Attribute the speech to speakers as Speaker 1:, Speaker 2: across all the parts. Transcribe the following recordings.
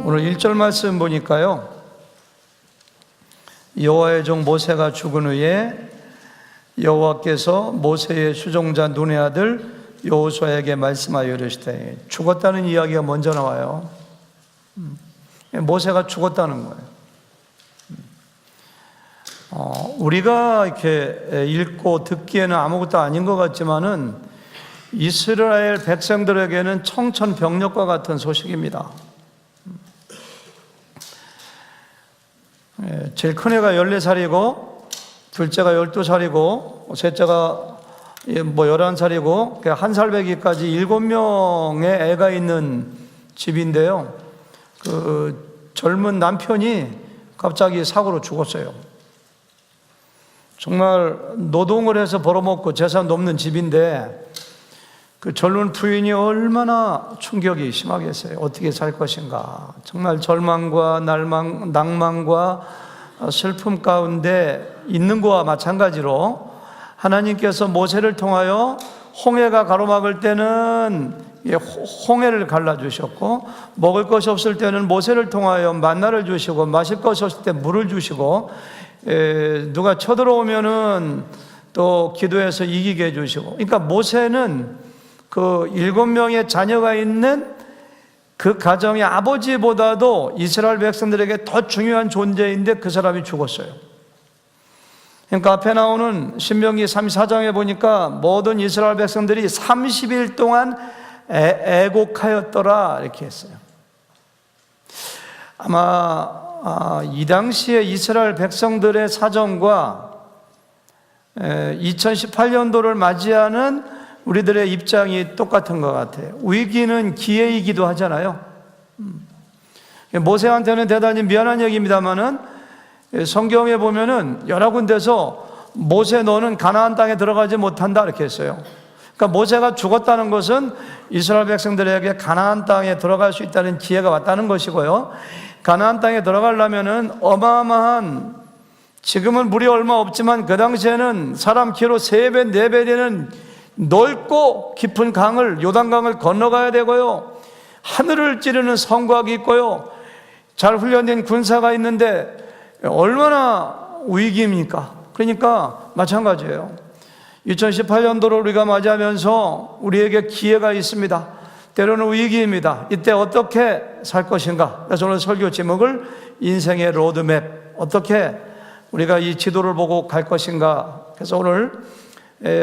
Speaker 1: 오늘 1절 말씀 보니까요, 여호와의 종 모세가 죽은 후에 여호와께서 모세의 수종자 눈의 아들 여호수아에게 말씀하여 이르시되, 죽었다는 이야기가 먼저 나와요. 모세가 죽었다는 거예요. 우리가 이렇게 읽고 듣기에는 아무것도 아닌 것 같지만은 이스라엘 백성들에게는 청천벽력과 같은 소식입니다. 제일 큰 애가 14살이고 둘째가 12살이고 셋째가 11살이고 한 살배기까지 7명의 애가 있는 집인데요, 그 젊은 남편이 갑자기 사고로 죽었어요. 정말 노동을 해서 벌어먹고 재산 넘는 집인데 그 젊은 부인이 얼마나 충격이 심하겠어요. 어떻게 살 것인가. 정말 절망과 낭만과 슬픔 가운데 있는 것과 마찬가지로 하나님께서 모세를 통하여 홍해가 가로막을 때는 홍해를 갈라주셨고, 먹을 것이 없을 때는 모세를 통하여 만나를 주시고, 마실 것이 없을 때 물을 주시고, 누가 쳐들어오면은 또 기도해서 이기게 해주시고, 그러니까 모세는 그 7명의 자녀가 있는 그 가정의 아버지보다도 이스라엘 백성들에게 더 중요한 존재인데 그 사람이 죽었어요. 그러니까 앞에 나오는 신명기 34장에 보니까 모든 이스라엘 백성들이 30일 동안 애곡하였더라 이렇게 했어요. 아마 이 당시에 이스라엘 백성들의 사정과 2018년도를 맞이하는 우리들의 입장이 똑같은 것 같아요. 위기는 기회이기도 하잖아요. 모세한테는 대단히 미안한 얘기입니다만은 성경에 보면은 여러 군데서 모세 너는 가나안 땅에 들어가지 못한다 이렇게 했어요. 그러니까 모세가 죽었다는 것은 이스라엘 백성들에게 가나안 땅에 들어갈 수 있다는 기회가 왔다는 것이고요, 가나안 땅에 들어가려면은 어마어마한, 지금은 물이 얼마 없지만 그 당시에는 사람 키로 3배, 4배 되는 넓고 깊은 강을, 요단강을 건너가야 되고요, 하늘을 찌르는 성곽이 있고요, 잘 훈련된 군사가 있는데 얼마나 위기입니까? 그러니까 마찬가지예요. 2018년도를 우리가 맞이하면서 우리에게 기회가 있습니다. 때로는 위기입니다. 이때 어떻게 살 것인가? 그래서 오늘 설교 제목을 인생의 로드맵, 어떻게 우리가 이 지도를 보고 갈 것인가. 그래서 오늘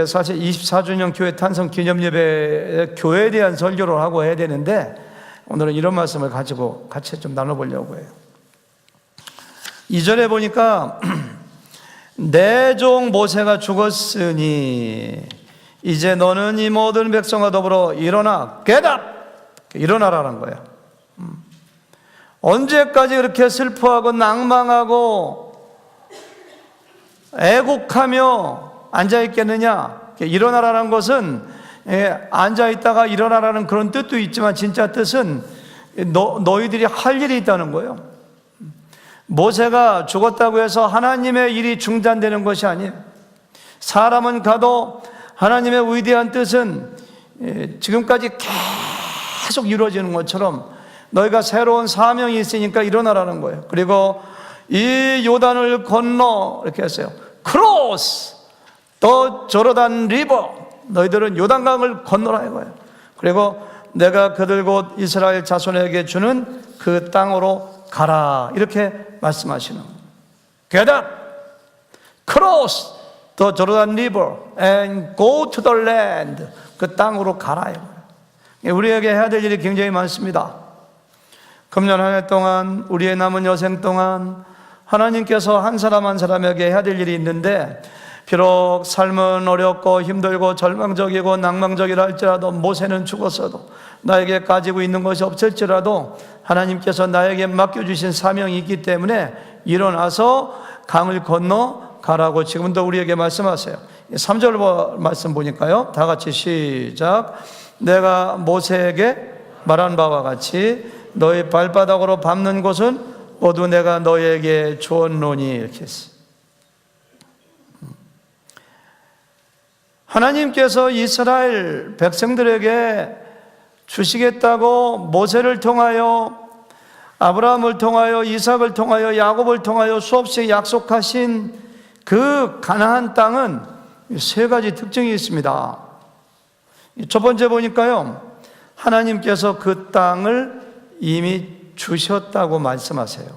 Speaker 1: 사실 24주년 교회 탄성 기념예배 교회에 대한 설교를 하고 해야 되는데 오늘은 이런 말씀을 가지고 같이 좀 나눠보려고 해요. 2절에 보니까 내 종 모세가 죽었으니 이제 너는 이 모든 백성과 더불어 일어나 일어나라는 거예요. 언제까지 이렇게 슬퍼하고 낭망하고 애곡하며 앉아있겠느냐. 일어나라는 것은 앉아있다가 일어나라는 그런 뜻도 있지만 진짜 뜻은 너희들이 할 일이 있다는 거예요. 모세가 죽었다고 해서 하나님의 일이 중단되는 것이 아니에요. 사람은 가도 하나님의 위대한 뜻은 지금까지 계속 이루어지는 것처럼 너희가 새로운 사명이 있으니까 일어나라는 거예요. 그리고 이 요단을 건너 이렇게 했어요. 크로스 더 조르단 리버, 너희들은 요단강을 건너라 이거예요. 그리고 내가 그들 곧 이스라엘 자손에게 주는 그 땅으로 가라 이렇게 말씀하시는 거예요. Get up, cross the Jordan River and go to the land. 그 땅으로 가라 이거예요. 우리에게 해야 될 일이 굉장히 많습니다. 금년 한 해 동안, 우리의 남은 여생 동안 하나님께서 한 사람 한 사람에게 해야 될 일이 있는데, 비록 삶은 어렵고 힘들고 절망적이고 낭망적이라 할지라도, 모세는 죽었어도 나에게 가지고 있는 것이 없을지라도 하나님께서 나에게 맡겨주신 사명이 있기 때문에 일어나서 강을 건너 가라고 지금도 우리에게 말씀하세요. 3절 말씀 보니까요, 다 같이 시작. 내가 모세에게 말한 바와 같이 너희 발바닥으로 밟는 곳은 모두 내가 너희에게 주었노니 이렇게 했어요. 하나님께서 이스라엘 백성들에게 주시겠다고 모세를 통하여 아브라함을 통하여, 이삭을 통하여, 야곱을 통하여 수없이 약속하신 그 가나안 땅은 세 가지 특징이 있습니다. 첫 번째 보니까요, 하나님께서 그 땅을 이미 주셨다고 말씀하세요.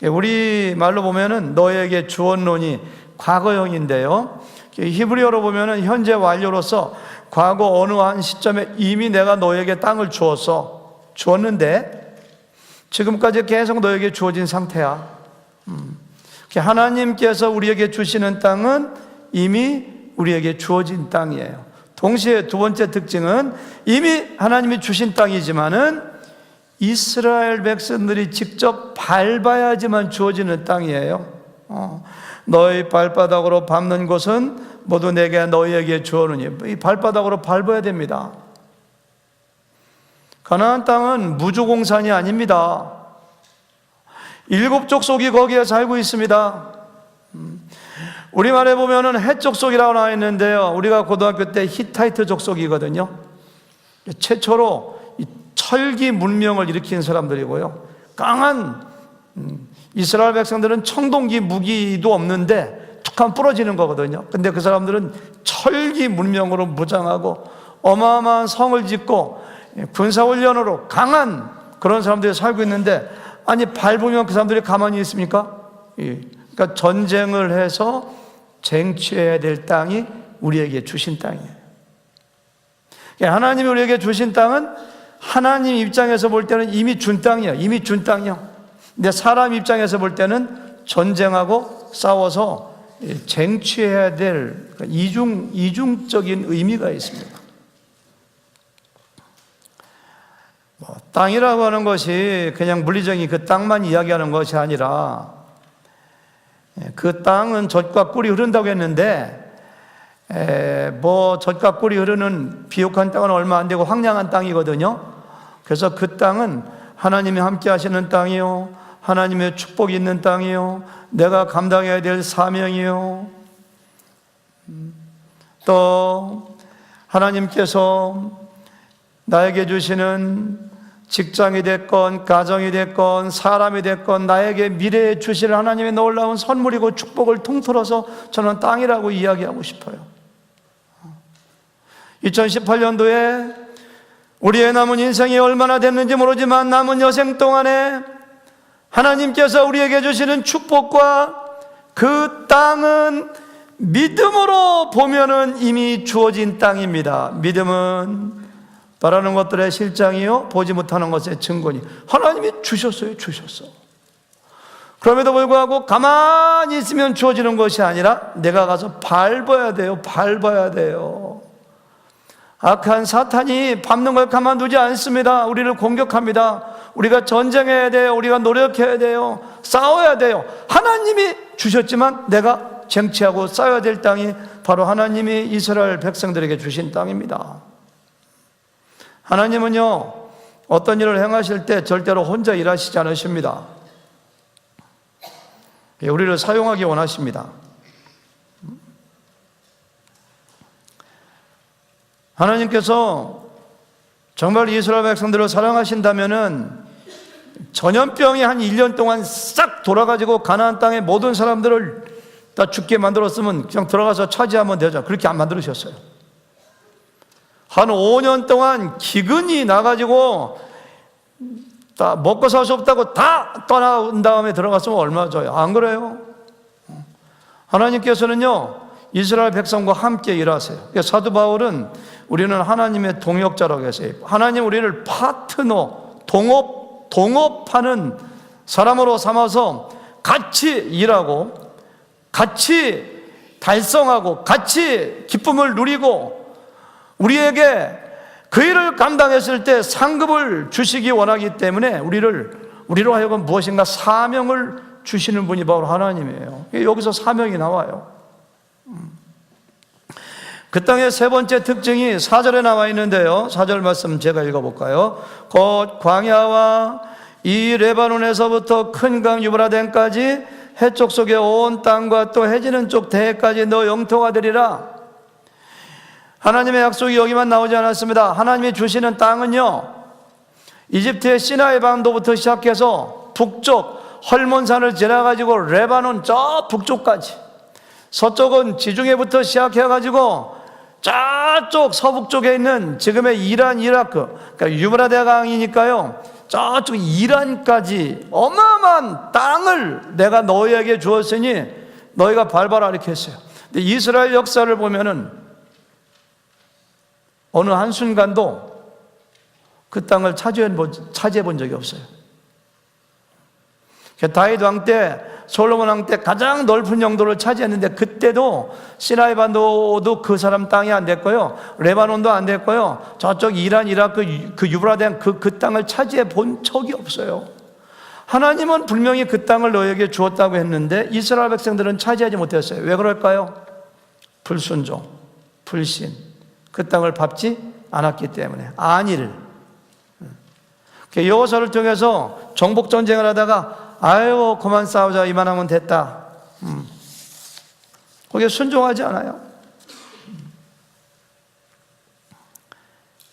Speaker 1: 우리 말로 보면은 너에게 주었노니 과거형인데요, 히브리어로 보면은 현재 완료로서 과거 어느 한 시점에 이미 내가 너에게 땅을 주었는데 지금까지 계속 너에게 주어진 상태야. 하나님께서 우리에게 주시는 땅은 이미 우리에게 주어진 땅이에요. 동시에 두 번째 특징은 이미 하나님이 주신 땅이지만은 이스라엘 백성들이 직접 밟아야지만 주어지는 땅이에요. 너희 발바닥으로 밟는 곳은 모두 내게 너희에게 주어느니, 이 발바닥으로 밟아야 됩니다. 가나안 땅은 무주공산이 아닙니다. 7 족속이 거기에 살고 있습니다. 우리말에 보면은 헷 족속이라고 나와 있는데요, 우리가 고등학교 때 히타이트 족속이거든요. 최초로 이 철기 문명을 일으킨 사람들이고요, 강한 이스라엘 백성들은 청동기 무기도 없는데 툭 하면 부러지는 거거든요. 근데 그 사람들은 철기 문명으로 무장하고 어마어마한 성을 짓고 군사훈련으로 강한 그런 사람들이 살고 있는데, 아니 밟으면 그 사람들이 가만히 있습니까? 그러니까 전쟁을 해서 쟁취해야 될 땅이 우리에게 주신 땅이에요. 하나님이 우리에게 주신 땅은 하나님 입장에서 볼 때는 이미 준 땅이에요. 이미 준 땅이요. 근데 사람 입장에서 볼 때는 전쟁하고 싸워서 쟁취해야 될 이중적인 의미가 있습니다. 땅이라고 하는 것이 그냥 물리적인 그 땅만 이야기하는 것이 아니라, 그 땅은 젖과 꿀이 흐른다고 했는데, 젖과 꿀이 흐르는 비옥한 땅은 얼마 안 되고 황량한 땅이거든요. 그래서 그 땅은 하나님이 함께 하시는 땅이요, 하나님의 축복이 있는 땅이요, 내가 감당해야 될 사명이요, 또 하나님께서 나에게 주시는 직장이 됐건 가정이 됐건 사람이 됐건 나에게 미래에 주실 하나님의 놀라운 선물이고 축복을 통틀어서 저는 땅이라고 이야기하고 싶어요. 2018년도에 우리의 남은 인생이 얼마나 됐는지 모르지만 남은 여생 동안에 하나님께서 우리에게 주시는 축복과 그 땅은 믿음으로 보면은 이미 주어진 땅입니다. 믿음은 바라는 것들의 실장이요, 보지 못하는 것의 증거니. 하나님이 주셨어요. 그럼에도 불구하고 가만히 있으면 주어지는 것이 아니라 내가 가서 밟아야 돼요. 악한 사탄이 밟는 걸 가만두지 않습니다. 우리를 공격합니다. 우리가 전쟁해야 돼요. 우리가 노력해야 돼요. 싸워야 돼요. 하나님이 주셨지만 내가 쟁취하고 싸워야 될 땅이 바로 하나님이 이스라엘 백성들에게 주신 땅입니다. 하나님은요, 어떤 일을 행하실 때 절대로 혼자 일하시지 않으십니다. 우리를 사용하기 원하십니다. 하나님께서 정말 이스라엘 백성들을 사랑하신다면은 전염병이 한 1년 동안 싹 돌아가지고 가나안 땅의 모든 사람들을 다 죽게 만들었으면 그냥 들어가서 차지하면 되죠. 그렇게 안 만들으셨어요. 한 5년 동안 기근이 나가지고 다 먹고 살 수 없다고 다 떠나온 다음에 들어갔으면 얼마나 좋아요. 안 그래요? 하나님께서는요, 이스라엘 백성과 함께 일하세요. 사도 바울은 우리는 하나님의 동역자라고 했어요. 하나님 우리를 파트너, 동업하는 사람으로 삼아서 같이 일하고 같이 달성하고 같이 기쁨을 누리고 우리에게 그 일을 감당했을 때 상급을 주시기 원하기 때문에 우리로 하여금 무엇인가 사명을 주시는 분이 바로 하나님이에요. 여기서 사명이 나와요. 그 땅의 세 번째 특징이 4절에 나와 있는데요, 4절 말씀 제가 읽어볼까요? 곧 광야와 이 레바논에서부터 큰 강 유브라덴까지 해쪽 속의 온 땅과 또 해지는 쪽 대해까지 너 영토가 되리라. 하나님의 약속이 여기만 나오지 않았습니다. 하나님이 주시는 땅은요, 이집트의 시나이 반도부터 시작해서 북쪽 헐몬산을 지나가지고 레바논 저 북쪽까지, 서쪽은 지중해부터 시작해가지고 저쪽 서북쪽에 있는 지금의 이란, 이라크, 그러니까 유브라데 강이니까요, 저쪽 이란까지 어마어마한 땅을 내가 너희에게 주었으니 너희가 밟아라 이렇게 했어요. 근데 이스라엘 역사를 보면은 어느 한순간도 그 땅을 차지해 본 적이 없어요. 다윗 왕 때, 솔로몬 왕 때 가장 넓은 영도를 차지했는데 그때도 시나이 반도도 그 사람 땅이 안 됐고요, 레바논도 안 됐고요, 저쪽 이란, 이라크, 그 유브라데 그 땅을 차지해 본 적이 없어요. 하나님은 분명히 그 땅을 너에게 주었다고 했는데 이스라엘 백성들은 차지하지 못했어요. 왜 그럴까요? 불순종, 불신, 그 땅을 밟지 않았기 때문에. 안일. 여호수아를 통해서 정복 전쟁을 하다가 아유 그만 싸우자, 이만하면 됐다. 거기에 순종하지 않아요.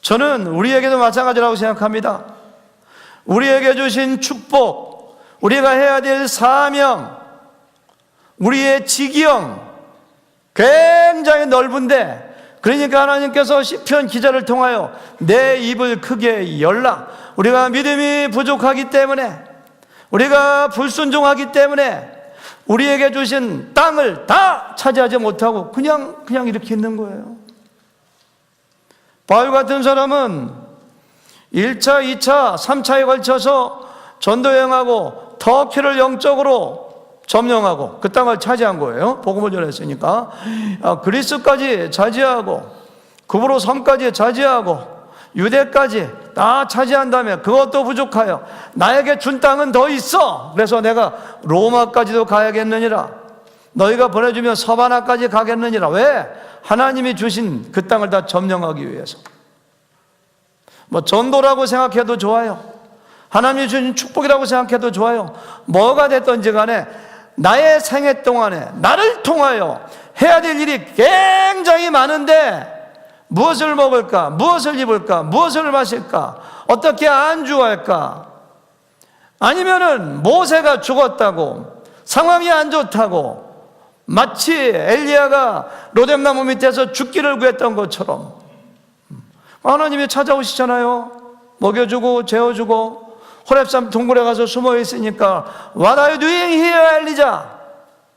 Speaker 1: 저는 우리에게도 마찬가지라고 생각합니다. 우리에게 주신 축복, 우리가 해야 될 사명, 우리의 지경 굉장히 넓은데, 그러니까 하나님께서 시편 기자를 통하여 내 입을 크게 열라. 우리가 믿음이 부족하기 때문에, 우리가 불순종하기 때문에 우리에게 주신 땅을 다 차지하지 못하고 그냥 이렇게 있는 거예요. 바울 같은 사람은 1차, 2차, 3차에 걸쳐서 전도여행하고 터키를 영적으로 점령하고 그 땅을 차지한 거예요. 복음을 전했으니까. 그리스까지 차지하고 구브로 섬까지 차지하고 유대까지 다 차지한다면 그것도 부족하여 나에게 준 땅은 더 있어. 그래서 내가 로마까지도 가야겠느니라. 너희가 보내주면 서바나까지 가겠느니라. 왜? 하나님이 주신 그 땅을 다 점령하기 위해서. 전도라고 생각해도 좋아요. 하나님이 주신 축복이라고 생각해도 좋아요. 뭐가 됐든지 간에 나의 생애 동안에 나를 통하여 해야 될 일이 굉장히 많은데 무엇을 먹을까? 무엇을 입을까? 무엇을 마실까? 어떻게 안주할까? 아니면은 모세가 죽었다고, 상황이 안 좋다고, 마치 엘리야가 로뎀나무 밑에서 죽기를 구했던 것처럼 하나님이 찾아오시잖아요. 먹여주고 재워주고 호렙산 동굴에 가서 숨어 있으니까 What are you doing here, 엘리자?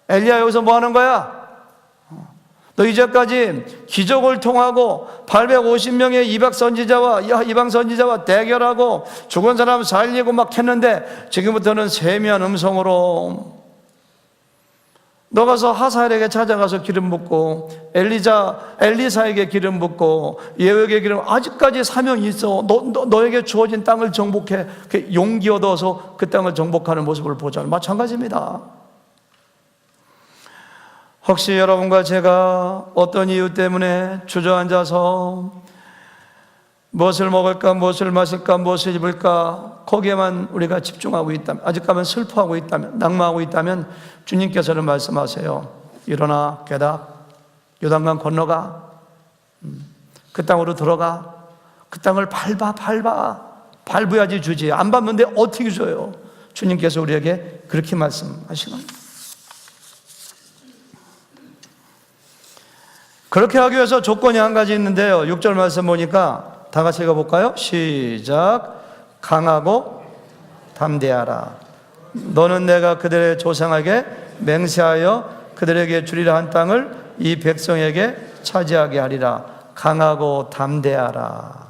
Speaker 1: 엘리야 여기서 뭐 하는 거야? 너 이제까지 기적을 통하고 850명의 이방 선지자와 대결하고 죽은 사람 살리고 막 했는데 지금부터는 세미한 음성으로 너 가서 하사엘에게 찾아가서 기름 붓고 엘리사에게 기름 붓고 예후에게 기름, 아직까지 사명이 있어. 너에게 주어진 땅을 정복해. 용기 얻어서 그 땅을 정복하는 모습을 보자는 마찬가지입니다. 혹시 여러분과 제가 어떤 이유 때문에 주저앉아서 무엇을 먹을까, 무엇을 마실까, 무엇을 입을까 거기에만 우리가 집중하고 있다면, 아직까지 슬퍼하고 있다면, 낙망하고 있다면 주님께서는 말씀하세요. 일어나 깨닫, 요단강 건너가, 그 땅으로 들어가, 그 땅을 밟아야지 주지. 안 밟는데 어떻게 줘요? 주님께서 우리에게 그렇게 말씀하시는 거예요. 그렇게 하기 위해서 조건이 한 가지 있는데요. 6절 말씀 보니까 다 같이 읽어볼까요? 시작. 강하고 담대하라. 너는 내가 그들의 조상에게 맹세하여 그들에게 주리라 한 땅을 이 백성에게 차지하게 하리라. 강하고 담대하라.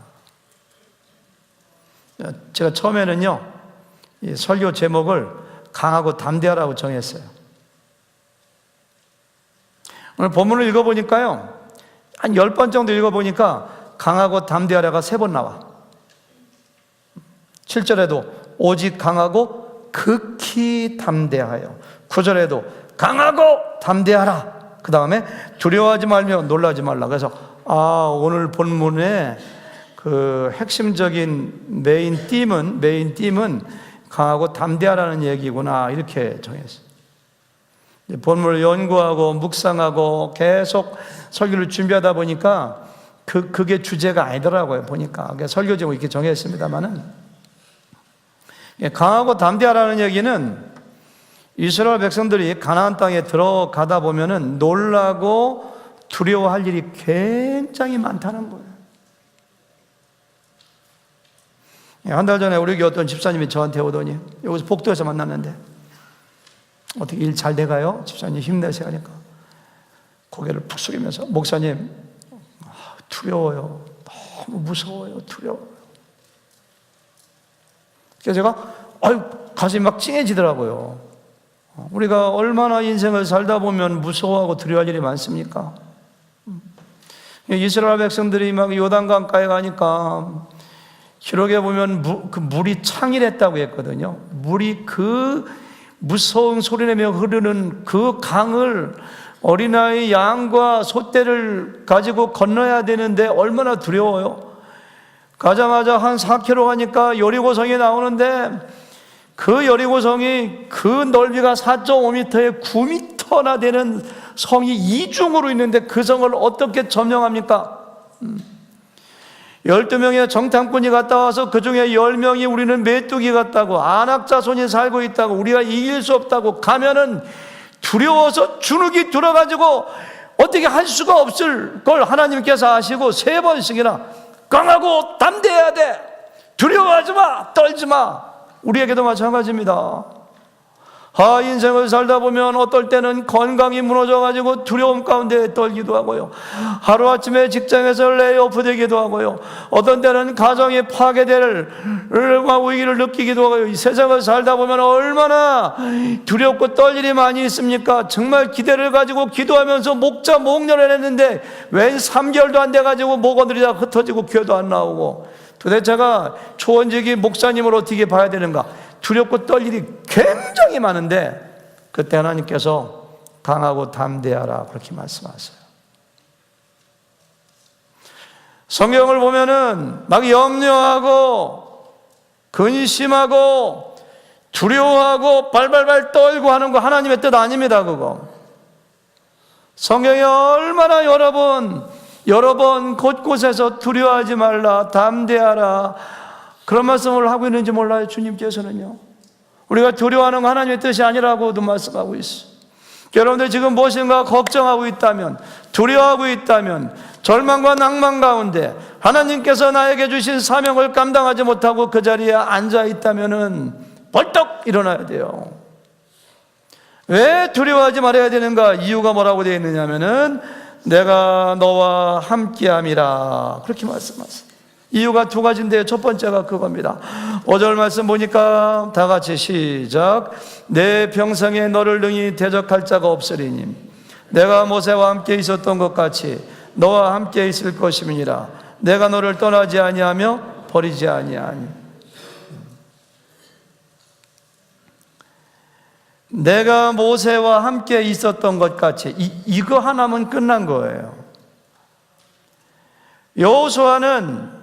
Speaker 1: 제가 처음에는요, 이 설교 제목을 강하고 담대하라고 정했어요. 오늘 본문을 읽어보니까요, 한 10번 정도 읽어보니까 강하고 담대하라가 3번 나와. 7절에도 오직 강하고 극히 담대하여, 9절에도 강하고 담대하라. 그 다음에 두려워하지 말며 놀라지 말라. 그래서 오늘 본문의 그 핵심적인 메인 띠은 강하고 담대하라는 얘기구나, 이렇게 정했어요. 본문을 연구하고 묵상하고 계속 설교를 준비하다 보니까 그게 주제가 아니더라고요. 보니까 설교 제목 이렇게 정했습니다만은, 강하고 담대하라는 얘기는 이스라엘 백성들이 가나안 땅에 들어가다 보면은 놀라고 두려워할 일이 굉장히 많다는 거예요. 한 달 전에 우리 교회 어떤 집사님이 저한테 오더니, 여기서 복도에서 만났는데 어떻게 일 잘 돼가요? 집사님 힘내세요 하니까 고개를 푹 숙이면서, 목사님 두려워요, 너무 무서워요, 두려워요. 그래서 제가 가슴이 막 찡해지더라고요. 우리가 얼마나 인생을 살다 보면 무서워하고 두려워할 일이 많습니까? 이스라엘 백성들이 막 요단강가에 가니까 기록에 보면 그 물이 창일했다고 했거든요. 물이 그 무서운 소리내며 흐르는 그 강을 어린아이 양과 소떼를 가지고 건너야 되는데 얼마나 두려워요. 가자마자 한 4km 가니까 여리고성이 나오는데, 그 여리고성이 그 넓이가 4.5m에 9m나 되는 성이 이중으로 있는데 그 성을 어떻게 점령합니까? 12명의 정탐꾼이 갔다 와서 그 중에 10명이 우리는 메뚜기 같다고, 안악자손이 살고 있다고, 우리가 이길 수 없다고, 가면은 두려워서 주눅이 들어가지고 어떻게 할 수가 없을 걸 하나님께서 아시고 3번씩이나 강하고 담대해야 돼, 두려워하지 마, 떨지 마. 우리에게도 마찬가지입니다. 인생을 살다 보면 어떨 때는 건강이 무너져가지고 두려움 가운데 떨기도 하고요, 하루아침에 직장에서 레이오프 되기도 하고요, 어떤 때는 가정이 파괴될 위기를 느끼기도 하고요. 이 세상을 살다 보면 얼마나 두렵고 떨 일이 많이 있습니까? 정말 기대를 가지고 기도하면서 목자 목련을 했는데 웬 3개월도 안 돼가지고 목원들이 다 흩어지고 교회도 안 나오고, 도대체 제가 초원직이 목사님을 어떻게 봐야 되는가? 두렵고 떨 일이 굉장히 많은데, 그때 하나님께서 강하고 담대하라 그렇게 말씀하세요. 성경을 보면은 막 염려하고 근심하고 두려워하고 발발발 떨고 하는 거 하나님의 뜻 아닙니다. 그거 성경에 얼마나 여러 번 곳곳에서 두려워하지 말라, 담대하라 그런 말씀을 하고 있는지 몰라요. 주님께서는요, 우리가 두려워하는 거 하나님의 뜻이 아니라고도 말씀하고 있어요. 여러분들 지금 무엇인가 걱정하고 있다면, 두려워하고 있다면, 절망과 낭만 가운데 하나님께서 나에게 주신 사명을 감당하지 못하고 그 자리에 앉아 있다면 벌떡 일어나야 돼요. 왜 두려워하지 말아야 되는가? 이유가 뭐라고 되어 있느냐 하면은 내가 너와 함께함이라 그렇게 말씀하세요. 이유가 2가지인데 첫 번째가 그겁니다. 5절 말씀 보니까 다 같이 시작. 내 평생에 너를 능히 대적할 자가 없으리니 내가 모세와 함께 있었던 것 같이 너와 함께 있을 것임이니라. 내가 너를 떠나지 아니하며 버리지 아니하니. 내가 모세와 함께 있었던 것 같이, 이거 하나면 끝난 거예요. 여호수아는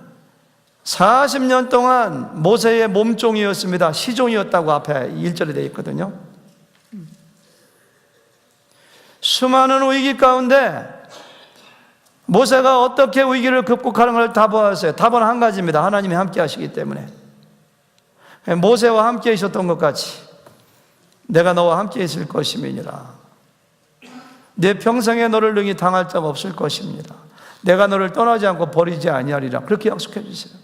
Speaker 1: 40년 동안 모세의 몸종이었습니다. 시종이었다고 앞에 1절에 되어 있거든요. 수많은 위기 가운데 모세가 어떻게 위기를 극복하는 걸 다 보았어요. 답은 한 가지입니다. 하나님이 함께 하시기 때문에. 모세와 함께 있었던 것 같이 내가 너와 함께 있을 것임이니라. 내 평생에 너를 능히 당할 자가 없을 것입니다. 내가 너를 떠나지 않고 버리지 아니하리라. 그렇게 약속해 주세요.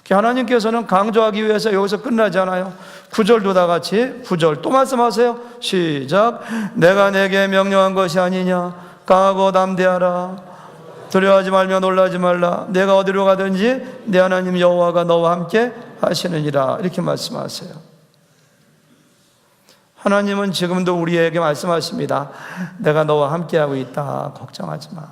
Speaker 1: 하나님께서는 강조하기 위해서 여기서 끝나지 않아요. 9절도 다 같이 9절 또 말씀하세요. 시작. 내가 내게 명령한 것이 아니냐. 강하고 담대하라. 두려워하지 말며 놀라지 말라. 내가 어디로 가든지 내 하나님 여호와가 너와 함께 하시느니라. 이렇게 말씀하세요. 하나님은 지금도 우리에게 말씀하십니다. 내가 너와 함께하고 있다. 걱정하지 마.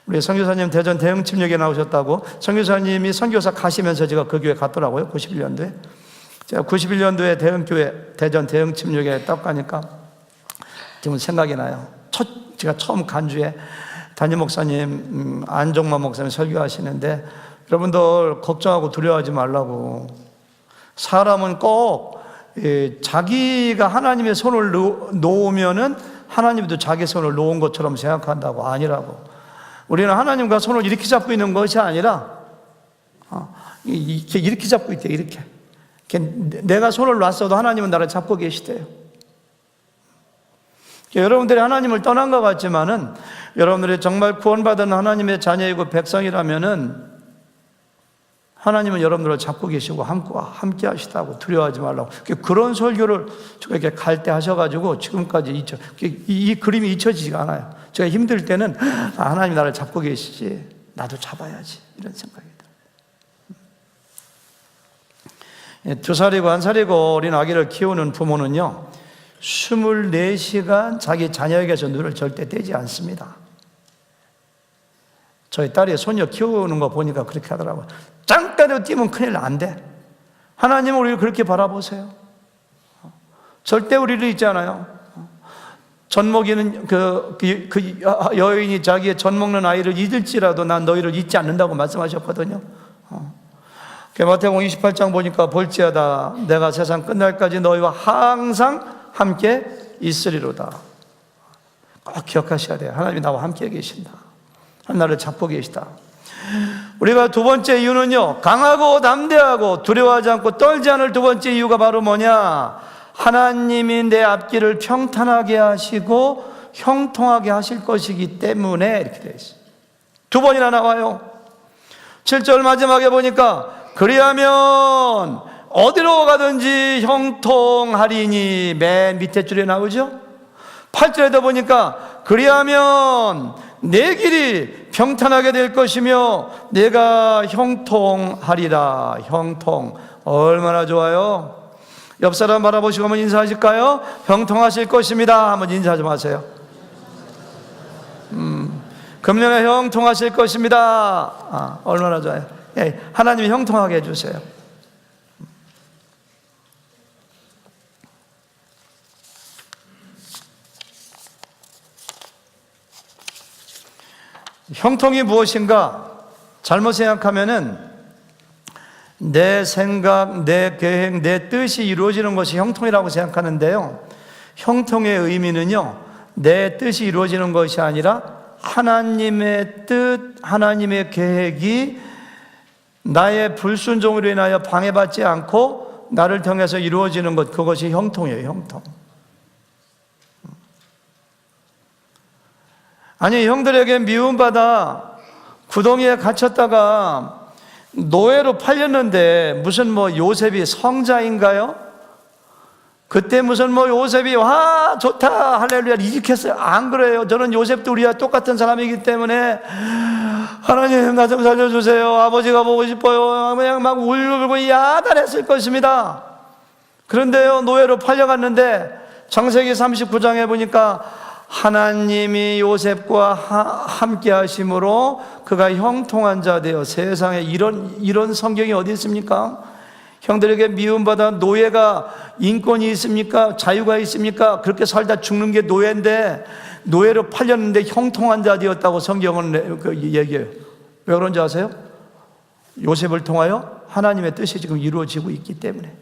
Speaker 1: 우리 선교사님 대전 대흥침략에 나오셨다고, 선교사님이 선교사 가시면서 제가 그 교회 갔더라고요. 91년도에 제가 91년도에 대흥교회 대전 대흥침략에 딱 가니까 지금 생각이 나요. 제가 처음 간 주에 담임 목사님 안종만 목사님 설교하시는데, 여러분들 걱정하고 두려워하지 말라고. 사람은 꼭 자기가 하나님의 손을 놓으면은 하나님도 자기 손을 놓은 것처럼 생각한다고. 아니라고. 우리는 하나님과 손을 이렇게 잡고 있는 것이 아니라 이렇게 잡고 있대요. 이렇게 내가 손을 놨어도 하나님은 나를 잡고 계시대요. 여러분들이 하나님을 떠난 것 같지만은 여러분들이 정말 구원받은 하나님의 자녀이고 백성이라면은 하나님은 여러분들을 잡고 계시고 함께 하시다고 두려워하지 말라고. 그런 설교를 이렇게 갈 때 하셔가지고 지금까지 이 그림이 잊혀지지가 않아요. 제가 힘들 때는 하나님이 나를 잡고 계시지, 나도 잡아야지, 이런 생각이 들어요. 2살이고 1살이고 어린 아기를 키우는 부모는요 24시간 자기 자녀에게서 눈을 절대 떼지 않습니다. 저희 딸이 손녀 키우는 거 보니까 그렇게 하더라고요. 잠깐이라도 뛰면 큰일 안 돼. 하나님은 우리를 그렇게 바라보세요. 절대 우리를 잊지 않아요. 전 먹이는 그 여인이 자기의 전 먹는 아이를 잊을지라도 난 너희를 잊지 않는다고 말씀하셨거든요. 마태복음 28장 보니까 볼지어다 내가 세상 끝날까지 너희와 항상 함께 있으리로다. 꼭 기억하셔야 돼요. 하나님이 나와 함께 계신다. 나를 잡고 계시다. 우리가 두 번째 이유는요, 강하고 담대하고 두려워하지 않고 떨지 않을 두 번째 이유가 바로 뭐냐? 하나님이 내 앞길을 평탄하게 하시고 형통하게 하실 것이기 때문에 이렇게 되어 있어요. 두 번이나 나와요. 7절 마지막에 보니까 그리하면 어디로 가든지 형통하리니 맨 밑에 줄에 나오죠. 8절에도 보니까 그리하면 내 길이 평탄하게 될 것이며 내가 형통하리라. 형통 얼마나 좋아요. 옆 사람 바라보시고 한번 인사하실까요? 형통하실 것입니다. 한번 인사 좀 하세요. 금년에 형통하실 것입니다. 얼마나 좋아요. 예, 하나님이 형통하게 해주세요. 형통이 무엇인가? 잘못 생각하면은 내 생각, 내 계획, 내 뜻이 이루어지는 것이 형통이라고 생각하는데요, 형통의 의미는요 내 뜻이 이루어지는 것이 아니라 하나님의 뜻, 하나님의 계획이 나의 불순종으로 인하여 방해받지 않고 나를 통해서 이루어지는 것, 그것이 형통이에요. 형통. 아니, 형들에게 미움받아 구덩이에 갇혔다가 노예로 팔렸는데 무슨 요셉이 성자인가요? 그때 무슨 요셉이 와 좋다 할렐루야 이직했어요? 안 그래요. 저는 요셉도 우리와 똑같은 사람이기 때문에 하나님 나 좀 살려주세요, 아버지가 보고 싶어요, 그냥 막 울고 야단했을 것입니다. 그런데요, 노예로 팔려갔는데 창세기 39장에 보니까 하나님이 요셉과 함께 하심으로 그가 형통한 자 되어, 세상에 이런 성경이 어디 있습니까? 형들에게 미움받아 노예가 인권이 있습니까? 자유가 있습니까? 그렇게 살다 죽는 게 노예인데, 노예로 팔렸는데 형통한 자 되었다고 성경은 얘기해요. 왜 그런지 아세요? 요셉을 통하여 하나님의 뜻이 지금 이루어지고 있기 때문에.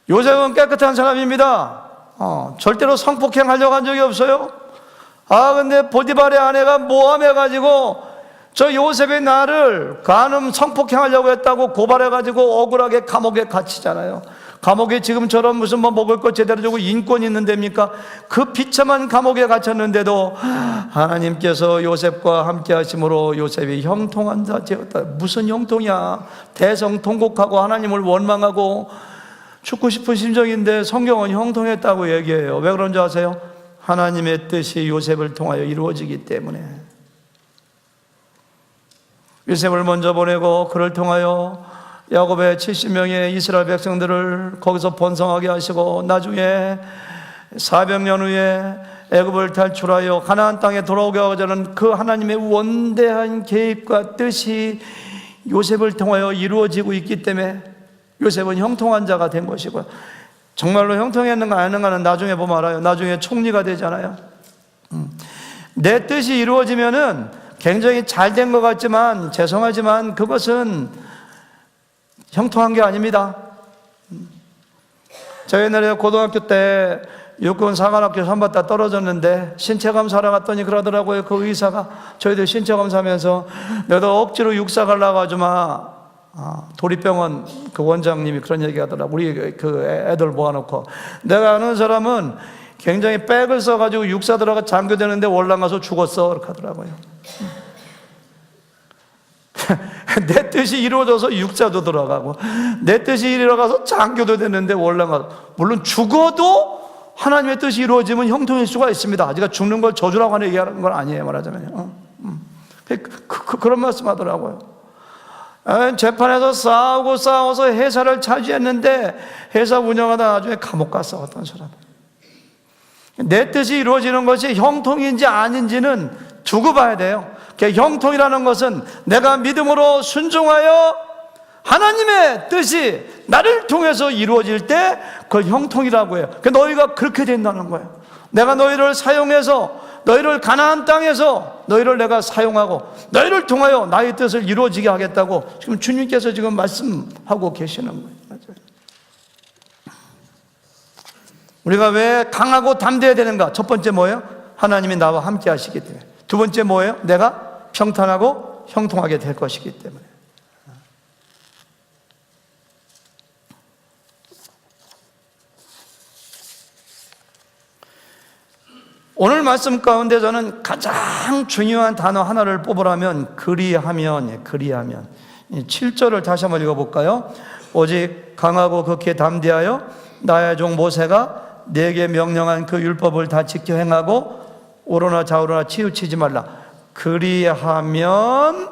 Speaker 1: 요셉은 깨끗한 사람입니다. 절대로 성폭행 하려고 한 적이 없어요. 근데 보디발의 아내가 모함해가지고 저 요셉의 나를 간음 성폭행하려고 했다고 고발해가지고 억울하게 감옥에 갇히잖아요. 감옥에 지금처럼 무슨 먹을 것 제대로 주고 인권 있는 데입니까? 그 비참한 감옥에 갇혔는데도 하나님께서 요셉과 함께 하심으로 요셉이 형통한 자 되었다. 무슨 형통이야? 대성통곡하고 하나님을 원망하고 죽고 싶은 심정인데 성경은 형통했다고 얘기해요. 왜 그런지 아세요? 하나님의 뜻이 요셉을 통하여 이루어지기 때문에. 요셉을 먼저 보내고 그를 통하여 야곱의 70명의 이스라엘 백성들을 거기서 번성하게 하시고 나중에 400년 후에 애굽을 탈출하여 가나안 땅에 돌아오게 하고자는 그 하나님의 원대한 계획과 뜻이 요셉을 통하여 이루어지고 있기 때문에 요셉은 형통한 자가 된 것이고요. 정말로 형통했는가 아닌가는 나중에 보면 알아요. 나중에 총리가 되잖아요. 내 뜻이 이루어지면은 굉장히 잘 된 것 같지만 죄송하지만 그것은 형통한 게 아닙니다. 저 옛날에 고등학교 때 육군 사관학교 선봤다 떨어졌는데 신체검사하러 갔더니 그러더라고요. 그 의사가 저희들 신체검사하면서 너도 억지로 육사 가려고 하지 마. 도립병원 그 원장님이 그런 얘기 하더라고. 우리 그 애들 모아놓고, 내가 아는 사람은 굉장히 백을 써가지고 육사 들어가 장교되는데 월남가서 죽었어, 그렇게 하더라고요. 내 뜻이 이루어져서 육사도 들어가고 내 뜻이 이루어가서 장교도 되는데 월남가서, 물론 죽어도 하나님의 뜻이 이루어지면 형통일 수가 있습니다. 제가 죽는 걸 저주라고 하는 얘기하는 건 아니에요, 말하자면요. 그런 말씀 하더라고요. 재판에서 싸워서 회사를 차지했는데 회사 운영하다 나중에 감옥 갔어, 어떤 사람. 내 뜻이 이루어지는 것이 형통인지 아닌지는 두고 봐야 돼요. 형통이라는 것은 내가 믿음으로 순종하여 하나님의 뜻이 나를 통해서 이루어질 때 그걸 형통이라고 해요. 너희가 그렇게 된다는 거예요. 내가 너희를 사용해서, 너희를 가나안 땅에서 너희를 내가 사용하고 너희를 통하여 나의 뜻을 이루어지게 하겠다고 지금 주님께서 지금 말씀하고 계시는 거예요. 맞아요. 우리가 왜 강하고 담대해야 되는가? 첫 번째 뭐예요? 하나님이 나와 함께 하시기 때문에. 두 번째 뭐예요? 내가 평탄하고 형통하게 될 것이기 때문에. 오늘 말씀 가운데 저는 가장 중요한 단어 하나를 뽑으라면 그리하면 7절을 다시 한번 읽어볼까요? 오직 강하고 극히 담대하여 나의 종 모세가 내게 명령한 그 율법을 다 지켜 행하고 오로나 좌우로나 치우치지 말라. 그리하면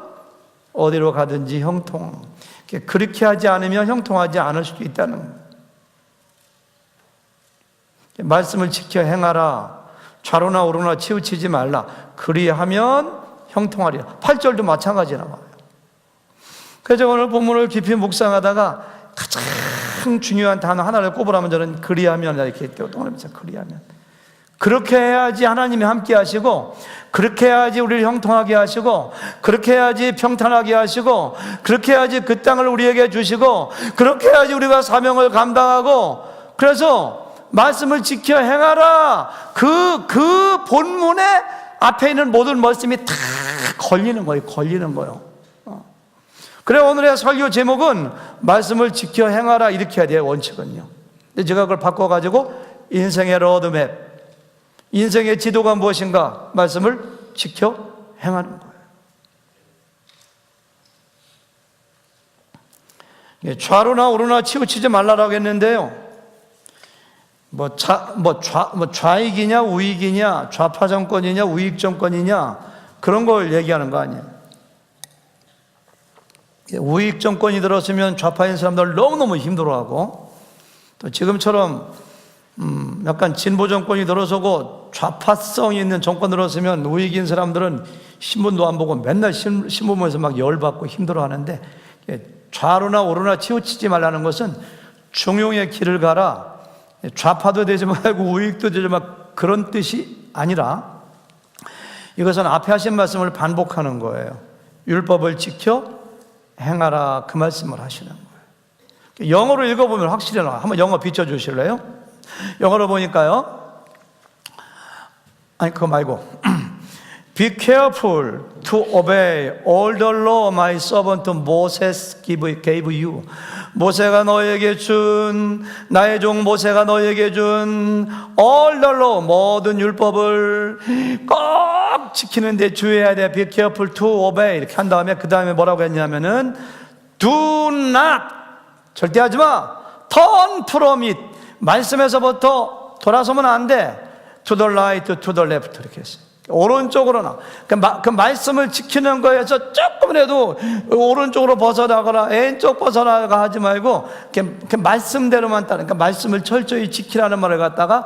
Speaker 1: 어디로 가든지 형통. 그렇게 하지 않으면 형통하지 않을 수도 있다는 거예요. 말씀을 지켜 행하라. 좌로나 우로나 치우치지 말라. 그리하면 형통하리라. 8절도 마찬가지나 말이에요. 그래서 오늘 본문을 깊이 묵상하다가 가장 중요한 단어 하나를 꼽으라면 저는 그리하면 이렇게 떠올립니다. 그리하면. 그렇게 해야지 하나님이 함께 하시고, 그렇게 해야지 우리를 형통하게 하시고, 그렇게 해야지 평탄하게 하시고, 그렇게 해야지 그 땅을 우리에게 주시고, 그렇게 해야지 우리가 사명을 감당하고, 그래서 말씀을 지켜 행하라. 그 본문에 앞에 있는 모든 말씀이 다 걸리는 거예요. 그래 오늘의 설교 제목은 말씀을 지켜 행하라 이렇게 해야 돼요, 원칙은요. 근데 제가 그걸 바꿔가지고 인생의 로드맵, 인생의 지도가 무엇인가? 말씀을 지켜 행하는 거예요. 좌로나 우로나 치우치지 말라라고 했는데요, 좌익이냐 우익이냐, 좌파 정권이냐 우익 정권이냐, 그런 걸 얘기하는 거 아니에요. 우익 정권이 들었으면 좌파인 사람들 너무너무 힘들어하고, 또 지금처럼 약간 진보 정권이 들어서고 좌파성이 있는 정권 들었으면 우익인 사람들은 신문도 안 보고 맨날 신문 보면서 막 열받고 힘들어하는데, 좌로나 우로나 치우치지 말라는 것은 중용의 길을 가라, 좌파도 되지 말고 우익도 되지 말고 그런 뜻이 아니라, 이것은 앞에 하신 말씀을 반복하는 거예요. 율법을 지켜 행하라, 그 말씀을 하시는 거예요. 영어로 읽어보면 확실히 나와요. 한번 영어 비춰주실래요? 영어로 보니까요, 아니 그거 말고 Be careful to obey all the law my servant Moses gave you. 모세가 너에게 준, 나의 종 모세가 너에게 준 all the law, 모든 율법을 꼭 지키는데 주의해야 돼. Be careful to obey. 이렇게 한 다음에 그 다음에 뭐라고 했냐면은 Do not, 절대 하지 마. Turn from it, 말씀에서부터 돌아서면 안 돼. To the right, to the left, 이렇게 했어요. 오른쪽으로나, 그 말씀을 지키는 거에서 조금이라도 오른쪽으로 벗어나거나 왼쪽 벗어나가 하지 말고 그 말씀대로만 따르는, 그러니까 말씀을 철저히 지키라는 말을 갖다가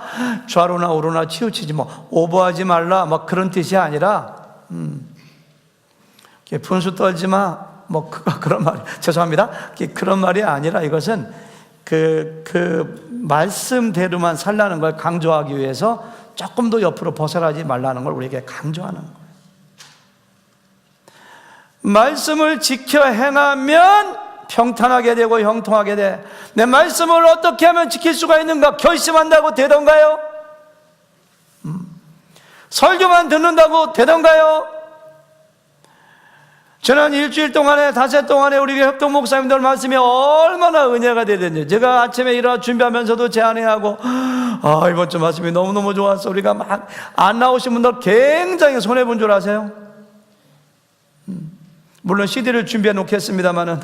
Speaker 1: 좌로나 우로나 치우치지, 오버하지 말라, 그런 뜻이 아니라 분수 떨지 마, 그런 말, 죄송합니다. 그런 말이 아니라 이것은 그 말씀대로만 살라는 걸 강조하기 위해서 조금 더 옆으로 벗어나지 말라는 걸 우리에게 강조하는 거예요. 말씀을 지켜 행하면 평탄하게 되고 형통하게 돼. 내 말씀을 어떻게 하면 지킬 수가 있는가 결심한다고 되던가요? 설교만 듣는다고 되던가요? 지난 일주일 동안에, 닷새 동안에 우리 협동 목사님들 말씀이 얼마나 은혜가 되든지, 제가 아침에 일어나 준비하면서도 제안해하고, 이번 주 말씀이 너무너무 좋았어. 우리가 막 안 나오신 분들 굉장히 손해본 줄 아세요? 물론 CD를 준비해 놓겠습니다만은,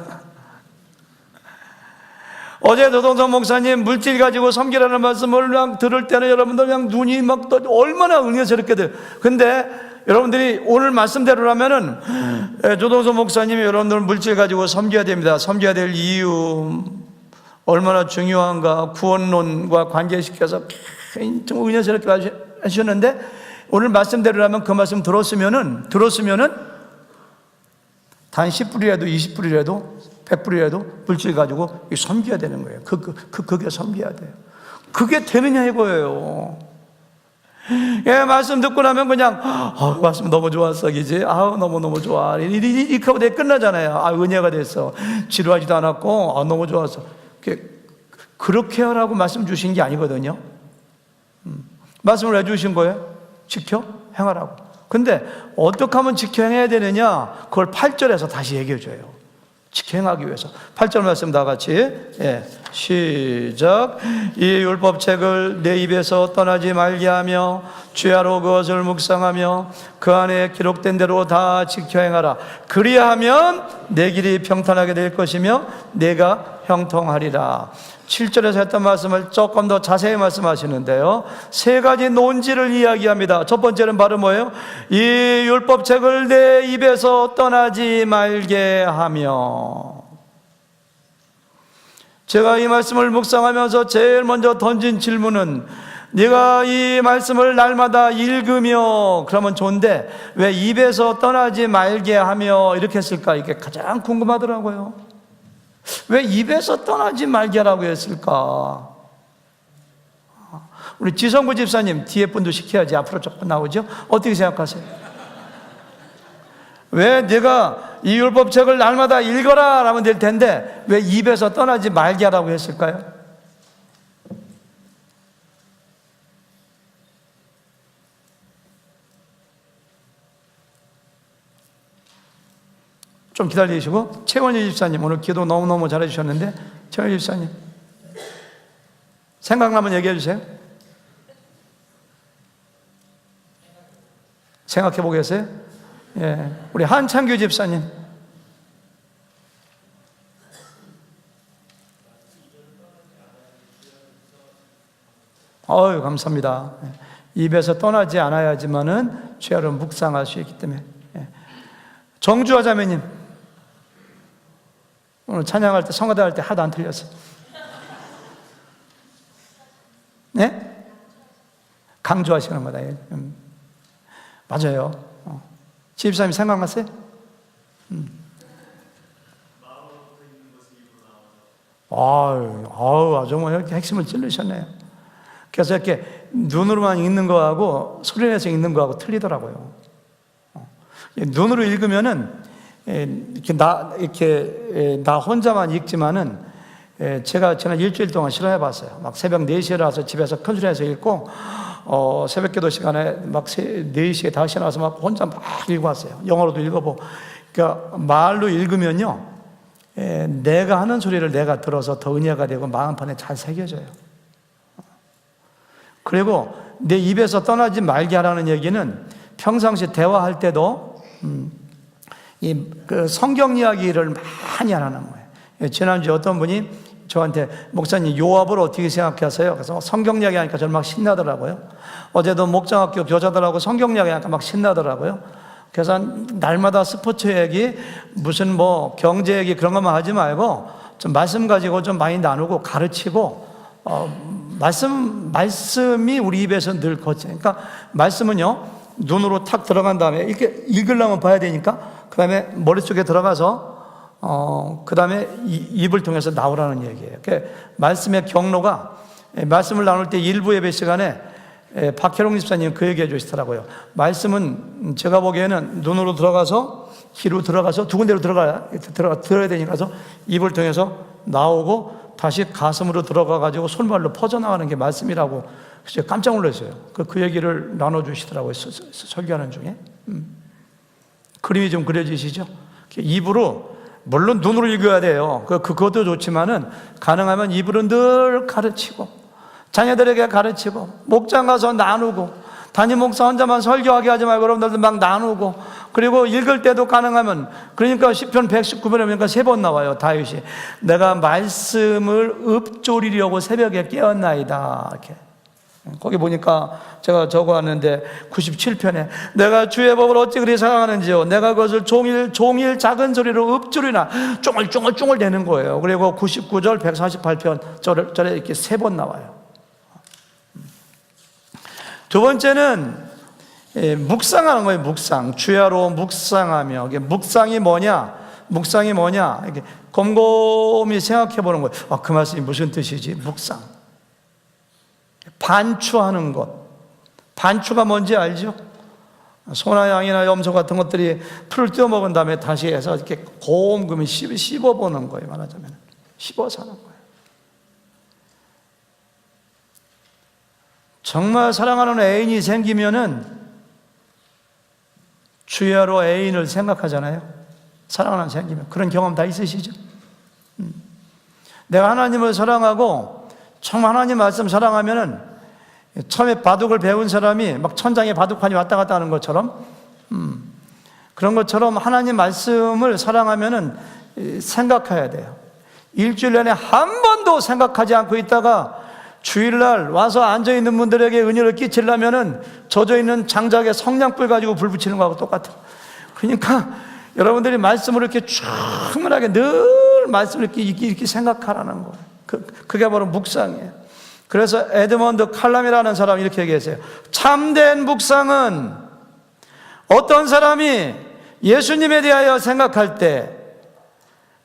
Speaker 1: 어제 도동성 목사님 물질 가지고 섬기라는 말씀을 그냥 들을 때는 여러분들 그냥 눈이 막 얼마나 은혜스럽게 돼요. 근데 여러분들이 오늘 말씀대로라면은 조동선 목사님이 여러분들 물질 가지고 섬겨야 됩니다. 섬겨야 될 이유 얼마나 중요한가 구원론과 관계시켜서 좀 은혜스럽게 하셨는데, 오늘 말씀대로라면 그 말씀 들었으면은 단 10불이라도 20불이라도 100불이라도 물질 가지고 섬겨야 되는 거예요. 그게 섬겨야 돼요. 그게 되느냐 이거예요. 예, 말씀 듣고 나면 그냥 말씀 너무 좋았어, 이제 너무너무 좋아 이렇게 하고 내 끝나잖아요. 은혜가 됐어. 지루하지도 않았고 너무 좋았어. 그렇게 하라고 말씀 주신 게 아니거든요. 말씀을 왜 주신 거예요? 지켜 행하라고. 근데 어떻게 하면 지켜 행해야 되느냐, 그걸 8절에서 다시 얘기해 줘요. 지켜 행하기 위해서. 8절 말씀 다 같이 시작. 이 율법책을 내 입에서 떠나지 말게 하며 주야로 그것을 묵상하며 그 안에 기록된 대로 다 지켜 행하라. 그리하면 내 길이 평탄하게 될 것이며 내가 형통하리라. 7절에서 했던 말씀을 조금 더 자세히 말씀하시는데요, 세 가지 논지를 이야기합니다. 첫 번째는 바로 뭐예요? 이 율법책을 내 입에서 떠나지 말게 하며. 제가 이 말씀을 묵상하면서 제일 먼저 던진 질문은, 네가 이 말씀을 날마다 읽으며 그러면 좋은데 왜 입에서 떠나지 말게 하며 이렇게 했을까? 이게 가장 궁금하더라고요. 왜 입에서 떠나지 말게 하라고 했을까? 우리 지성구 집사님, 뒤에 분도 시켜야지 앞으로 조금 나오죠? 어떻게 생각하세요? 왜 내가 이 율법책을 날마다 읽어라 라면 될 텐데 왜 입에서 떠나지 말게 하라고 했을까요? 좀 기다리시고, 최원희 집사님 오늘 기도 너무너무 잘해주셨는데, 최원희 집사님 생각나면 얘기해 주세요. 생각해 보겠어요? 예, 우리 한창규 집사님. 감사합니다. 입에서 떠나지 않아야지만은 죄를 묵상할 수 있기 때문에. 정주화 자매님, 오늘 찬양할 때, 성가대 할 때 하도 안 틀렸어요. 네? 강조하시는 거다. 맞아요. 집사님 생각났어요? 아주 뭐 이렇게 핵심을 찔르셨네요. 그래서 이렇게 눈으로만 읽는 거하고 소리 내서 읽는 거하고 틀리더라고요. 눈으로 읽으면은 이렇게 나 혼자만 읽지만은, 제가 지난 일주일 동안 실험해 봤어요. 막 새벽 4시에 나와서 집에서 큰소리해서 읽고, 새벽 기도 시간에 막 4시에 5시에 나와서 막 혼자 막 읽고 왔어요. 영어로도 읽어보고. 그러니까 말로 읽으면요, 내가 하는 소리를 내가 들어서 더 은혜가 되고 마음판에 잘 새겨져요. 그리고 내 입에서 떠나지 말게 하라는 얘기는 평상시 대화할 때도 그 성경 이야기를 많이 하라는 거예요. 지난주에 어떤 분이 저한테, 목사님 요압을 어떻게 생각하세요? 그래서 성경 이야기 하니까 저는 막 신나더라고요. 어제도 목장학교 교사들하고 성경 이야기 하니까 막 신나더라고요. 그래서 날마다 스포츠 얘기, 무슨 뭐 경제 얘기 그런 것만 하지 말고 좀 말씀 가지고 좀 많이 나누고 가르치고, 말씀이 우리 입에서 늘 거쳐. 그러니까 말씀은요, 눈으로 탁 들어간 다음에 이렇게 읽으려면 봐야 되니까, 그 다음에 머릿속에 들어가서 그 다음에 입을 통해서 나오라는 얘기예요. 그러니까 말씀의 경로가, 말씀을 나눌 때 일부 예배 시간에 박혜롱 집사님 그 얘기 해주시더라고요. 말씀은 제가 보기에는 눈으로 들어가서, 귀로 들어가서 두 군데로 들어야 되니까 입을 통해서 나오고 다시 가슴으로 들어가 가지고 손발로 퍼져나가는 게 말씀이라고 그래서 깜짝 놀랐어요. 그 얘기를 나눠주시더라고요. 설교하는 중에. 그림이 좀 그려지시죠? 입으로, 물론 눈으로 읽어야 돼요. 그것도 좋지만은 가능하면 입으로 늘 가르치고, 자녀들에게 가르치고, 목장 가서 나누고, 담임 목사 혼자만 설교하게 하지 말고 여러분들도 막 나누고, 그리고 읽을 때도 가능하면, 그러니까 시편 119편에 보니까 3번 나와요. 다윗이 내가 말씀을 읊조리려고 새벽에 깨었나이다 이렇게. 거기 보니까 제가 적어왔는데 97편에 내가 주의 법을 어찌 그리 사랑하는지요, 내가 그것을 종일 작은 소리로 읊조리나 쫑글쫑글 대는 거예요. 그리고 99절 148편 절에 이렇게 3번 나와요. 두 번째는 묵상하는 거예요. 묵상. 주야로 묵상하며. 묵상이 뭐냐? 이렇게 곰곰이 생각해 보는 거예요. 그 말씀이 무슨 뜻이지? 묵상. 반추하는 것. 반추가 뭔지 알죠? 소나 양이나 염소 같은 것들이 풀을 뜯어 먹은 다음에 다시 해서 이렇게 곰곰이 씹어보는 거예요. 말하자면 씹어서 하는 거예요. 정말 사랑하는 애인이 생기면은 주야로 애인을 생각하잖아요. 사랑하는 생기면. 그런 경험 다 있으시죠? 내가 하나님을 사랑하고 정말 하나님 말씀 사랑하면은 처음에 바둑을 배운 사람이 막 천장에 바둑판이 왔다 갔다 하는 것처럼, 그런 것처럼 하나님 말씀을 사랑하면은 생각해야 돼요. 일주일 내내 한 번도 생각하지 않고 있다가 주일날 와서 앉아있는 분들에게 은혜를 끼치려면은 젖어있는 장작에 성냥불 가지고 불 붙이는 거하고 똑같아요. 그러니까 여러분들이 말씀을 이렇게 충분하게 늘 말씀을 이렇게 생각하라는 거예요. 그게 바로 묵상이에요. 그래서 에드먼드 칼람이라는 사람이 이렇게 얘기했어요. 참된 묵상은 어떤 사람이 예수님에 대하여 생각할 때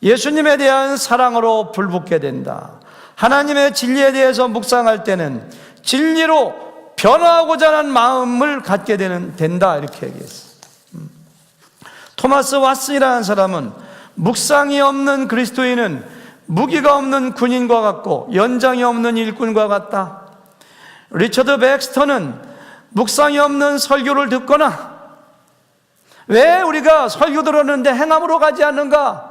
Speaker 1: 예수님에 대한 사랑으로 불붙게 된다. 하나님의 진리에 대해서 묵상할 때는 진리로 변화하고자 하는 마음을 갖게 된다 이렇게 얘기했어요. 토마스 왓슨이라는 사람은 묵상이 없는 그리스도인은 무기가 없는 군인과 같고 연장이 없는 일꾼과 같다. 리처드 백스터는 묵상이 없는 설교를 듣거나 왜 우리가 설교 들었는데 행함으로 가지 않는가?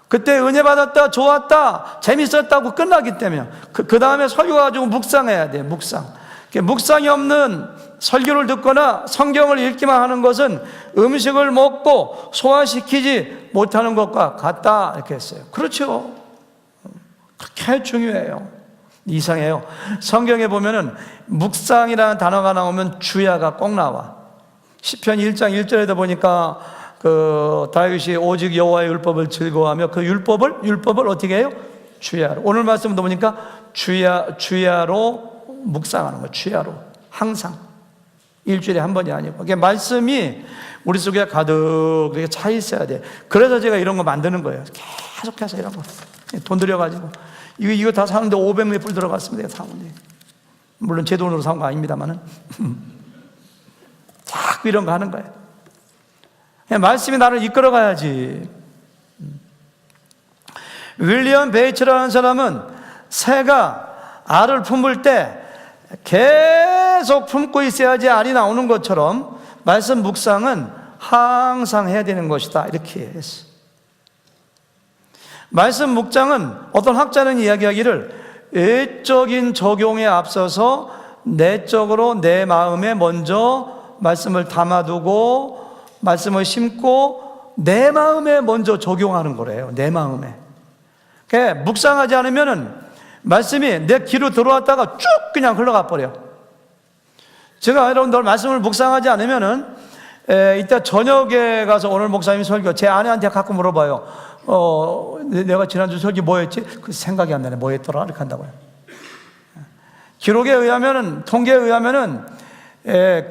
Speaker 1: 그때 은혜 받았다, 좋았다, 재밌었다고 끝나기 때문에 그 다음에 설교 가지고 묵상해야 돼. 묵상이 없는 설교를 듣거나 성경을 읽기만 하는 것은 음식을 먹고 소화시키지 못하는 것과 같다 이렇게 했어요. 그렇죠. 그렇게 중요해요. 이상해요. 성경에 보면은 묵상이라는 단어가 나오면 주야가 꼭 나와. 시편 1장 1절에도 보니까 다윗이 오직 여호와의 율법을 즐거워하며 그 율법을 어떻게 해요? 주야로. 오늘 말씀도 보니까 주야로 묵상하는 거예요. 주야로. 항상. 일주일에 한 번이 아니고. 그게 말씀이 우리 속에 가득 이렇게 차 있어야 돼. 그래서 제가 이런 거 만드는 거예요. 계속해서 이런 거. 돈 들여가지고. 이거 다 사는데 500몇 불 들어갔습니다. 사는데. 물론 제 돈으로 산 거 아닙니다만은. 자꾸 이런 거 하는 거예요. 말씀이 나를 이끌어 가야지. 윌리엄 베이츠라는 사람은 새가 알을 품을 때 계속 품고 있어야지 알이 나오는 것처럼 말씀 묵상은 항상 해야 되는 것이다 이렇게 했어. 말씀 묵상은 어떤 학자는 이야기하기를 외적인 적용에 앞서서 내적으로 내 마음에 먼저 말씀을 담아두고 말씀을 심고 내 마음에 먼저 적용하는 거래요. 내 마음에. 그러니까 묵상하지 않으면은 말씀이 내 귀로 들어왔다가 쭉 그냥 흘러가 버려. 제가 여러분들 말씀을 묵상하지 않으면은 이따 저녁에 가서 오늘 목사님 설교 제 아내한테 가끔 물어봐요. 내가 지난주 설교 뭐 했지? 그 생각이 안 나네. 뭐 했더라? 이렇게 한다고요. 기록에 의하면은, 통계에 의하면은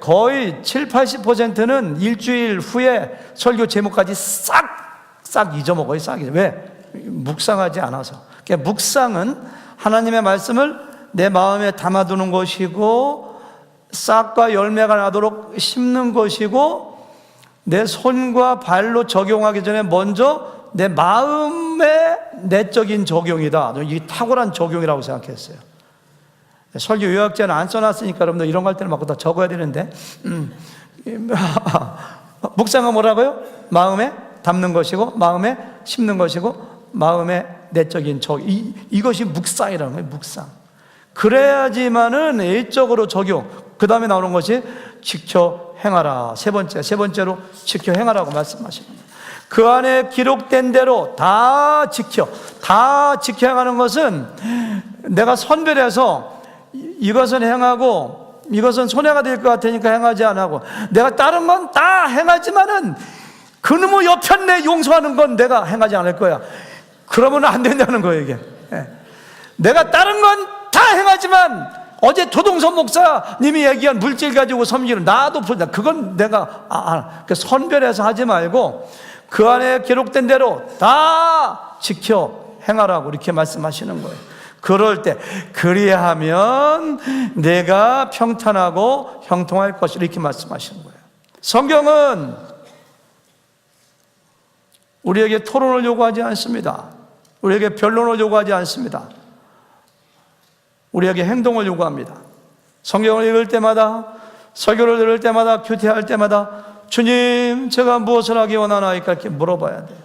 Speaker 1: 거의 70-80%는 일주일 후에 설교 제목까지 싹 잊어먹어요. 싹 잊어. 왜? 묵상하지 않아서. 그러니까 묵상은 하나님의 말씀을 내 마음에 담아두는 것이고 싹과 열매가 나도록 심는 것이고 내 손과 발로 적용하기 전에 먼저 내 마음의 내적인 적용이다. 이게 탁월한 적용이라고 생각했어요. 설교 요약제는 안 써놨으니까 여러분들 이런 거 할 때는 막 다 적어야 되는데, 묵상은 뭐라고요? 마음에 담는 것이고, 마음에 심는 것이고, 마음에 내적인 이것이 묵상이라는 거예요. 묵상. 그래야지만은 일적으로 적용. 그 다음에 나오는 것이 지켜 행하라. 세 번째로 지켜 행하라고 말씀하십니다. 그 안에 기록된 대로 다 지켜 행하는 것은 내가 선별해서 이것은 행하고 이것은 손해가 될 것 같으니까 행하지 안 하고, 내가 다른 건 다 행하지만은 그놈의 옆편내 용서하는 건 내가 행하지 않을 거야. 그러면 안 된다는 거예요, 이게. 내가 다른 건 다 행하지만 어제 도동선 목사님이 얘기한 물질 가지고 섬기는 나도 부른다. 그건 내가 선별해서 하지 말고 그 안에 기록된 대로 다 지켜 행하라고 이렇게 말씀하시는 거예요. 그럴 때 그리하면 내가 평탄하고 형통할 것이라 이렇게 말씀하시는 거예요. 성경은 우리에게 토론을 요구하지 않습니다. 우리에게 변론을 요구하지 않습니다. 우리에게 행동을 요구합니다. 성경을 읽을 때마다, 설교를 들을 때마다, 큐티할 때마다 주님, 제가 무엇을 하기 원하나이까 이렇게 물어봐야 돼요.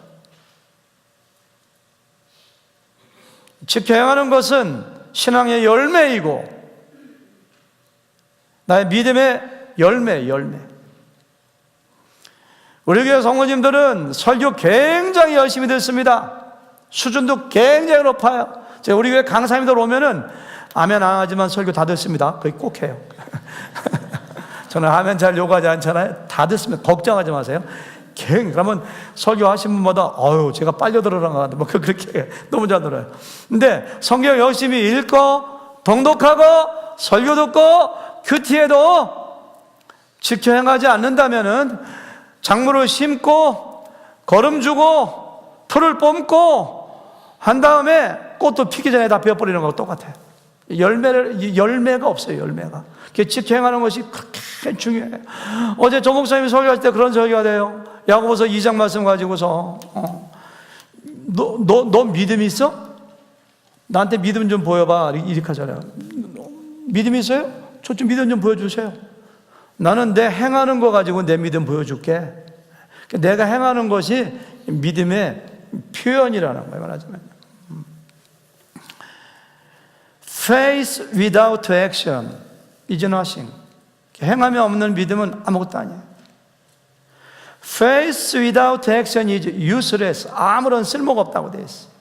Speaker 1: 지켜 행하는 것은 신앙의 열매이고 나의 믿음의 열매. 우리 교회 성도님들은 설교 굉장히 열심히 듣습니다. 수준도 굉장히 높아요. 제가 우리 교회 강사님들 오면은 아멘 안 하지만 설교 다 듣습니다. 거의 꼭 해요. 저는 아멘 잘 요구하지 않잖아요. 다 듣습니다. 걱정하지 마세요. 그러면 설교하신 분마다 제가 빨려 들으라는 것 같아요. 뭐 그렇게 너무 잘 들어요. 근데 성경 열심히 읽고 동독하고 설교 듣고 큐티에도 지켜 행하지 않는다면은 작물을 심고 거름 주고 풀을 뽑고 한 다음에 꽃도 피기 전에 다 베어버리는 거하고 똑같아요. 열매가 없어요. 열매가. 지켜 행하는 것이 그렇게 중요해요. 어제 조 목사님이 설교할 때 그런 설교가 돼요. 야고보서 2장 말씀 가지고서 너 믿음 있어? 나한테 믿음 좀 보여봐. 이렇게 하잖아요. 믿음 있어요? 저 좀 믿음 좀 보여주세요. 나는 내 행하는 거 가지고 내 믿음 보여줄게. 내가 행하는 것이 믿음의 표현이라는 거예요. 말하자면 Faith without action is nothing. 행함이 없는 믿음은 아무것도 아니에요. Faith without action is useless. 아무런 쓸모가 없다고 되어 있어요.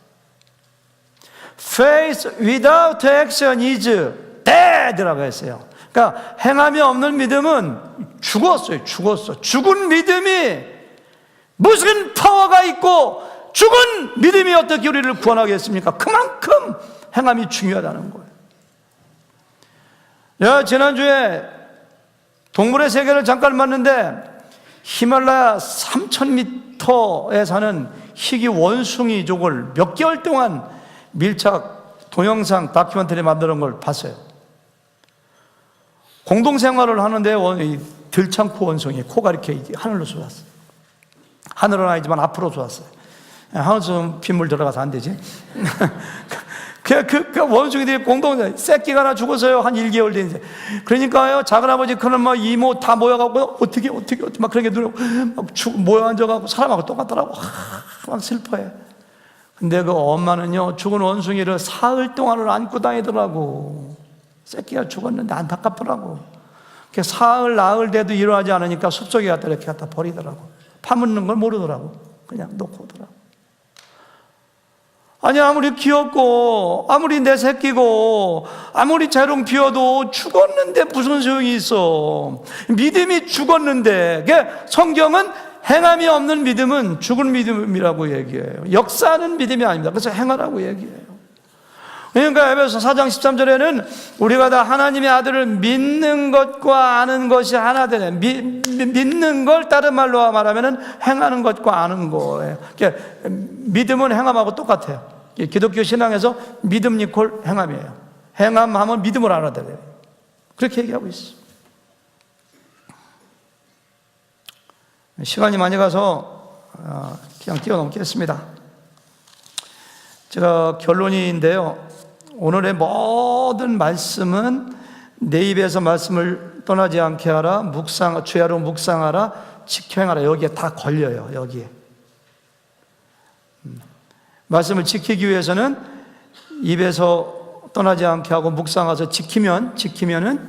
Speaker 1: Faith without action is dead라고 했어요. 그러니까 행함이 없는 믿음은 죽었어요. 죽은 믿음이 무슨 파워가 있고 죽은 믿음이 어떻게 우리를 구원하겠습니까? 그만큼 행함이 중요하다는 거예요. 지난주에 동물의 세계를 잠깐 봤는데 히말라야 3000m에 사는 희귀 원숭이족을 몇 개월 동안 밀착 동영상 다큐멘터리 만드는 걸 봤어요. 공동생활을 하는데 들창코 원숭이 코가 이렇게 하늘로 솟았어요. 하늘은 아니지만 앞으로 솟았어요. 하늘에서 빗물 들어가서 안 되지. 그 원숭이들이 새끼가 하나 죽었어요. 한 1개월 됐는데. 그러니까요, 작은아버지, 그는 막 이모 다 모여갖고, 어떻게, 막 그런 게 모여 앉아갖고 사람하고 똑같더라고. 막 슬퍼해. 근데 그 엄마는요, 죽은 원숭이를 사흘 동안을 안고 다니더라고. 새끼가 죽었는데 안타깝더라고. 사흘, 나흘 돼도 일어나지 않으니까 숲속에 이렇게 갖다 버리더라고. 파묻는 걸 모르더라고. 그냥 놓고 오더라고. 아니, 아무리 귀엽고 아무리 내 새끼고 아무리 재롱 피워도 죽었는데 무슨 소용이 있어. 믿음이 죽었는데. 성경은 행함이 없는 믿음은 죽은 믿음이라고 얘기해요. 역사하는 믿음이 아닙니다. 그래서 행하라고 얘기해요. 그러니까 에베소 4장 13절에는 우리가 다 하나님의 아들을 믿는 것과 아는 것이 하나 되네. 믿는 걸 다른 말로 말하면 행하는 것과 아는 거예요. 그러니까 믿음은 행함하고 똑같아요. 기독교 신앙에서 믿음 이퀄 행함이에요. 행함하면 믿음을 알아들어요. 그렇게 얘기하고 있어요. 시간이 많이 가서 그냥 뛰어넘겠습니다. 제가 결론인데요, 오늘의 모든 말씀은 내 입에서 말씀을 떠나지 않게 하라, 주야로 묵상하라, 지켜 행하라. 여기에 다 걸려요. 여기에 말씀을 지키기 위해서는 입에서 떠나지 않게 하고 묵상해서 지키면은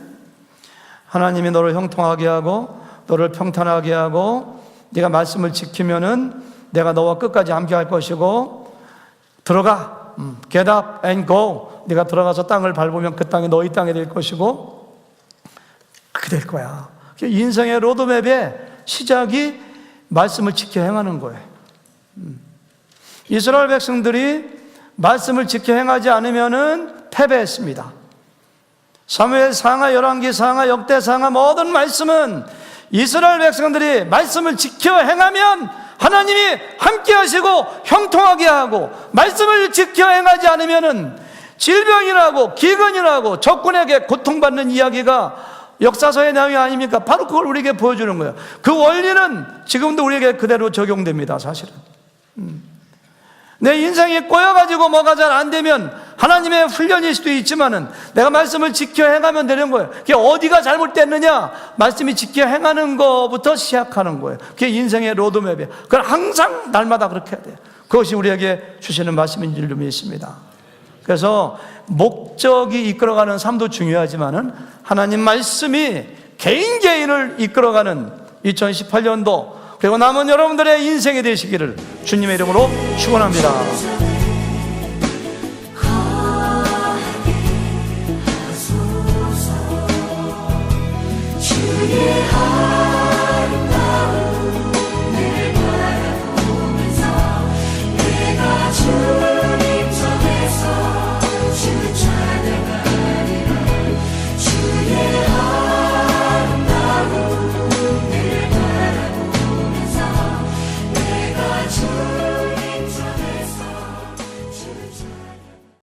Speaker 1: 하나님이 너를 형통하게 하고 너를 평탄하게 하고, 네가 말씀을 지키면은 내가 너와 끝까지 함께 할 것이고, 들어가, get up and go. 네가 들어가서 땅을 밟으면 그 땅이 너희 땅이 될 것이고, 그렇게 될 거야. 인생의 로드맵의 시작이 말씀을 지켜 행하는 거예요. 이스라엘 백성들이 말씀을 지켜 행하지 않으면은 패배했습니다. 사무엘 상하, 열왕기 상하, 역대 상하 모든 말씀은 이스라엘 백성들이 말씀을 지켜 행하면 하나님이 함께 하시고 형통하게 하고, 말씀을 지켜 행하지 않으면은 질병이라고 기근이라고 적군에게 고통받는 이야기가 역사서의 내용이 아닙니까? 바로 그걸 우리에게 보여주는 거예요. 그 원리는 지금도 우리에게 그대로 적용됩니다. 사실은 내 인생이 꼬여가지고 뭐가 잘 안 되면 하나님의 훈련일 수도 있지만은 내가 말씀을 지켜 행하면 되는 거예요. 그게 어디가 잘못됐느냐? 말씀이 지켜 행하는 것부터 시작하는 거예요. 그게 인생의 로드맵이에요. 그걸 항상 날마다 그렇게 해야 돼요. 그것이 우리에게 주시는 말씀인 줄 믿습니다. 그래서 목적이 이끌어가는 삶도 중요하지만은 하나님 말씀이 개인을 이끌어가는 2018년도 그리고 남은 여러분들의 인생이 되시기를 주님의 이름으로 축원합니다.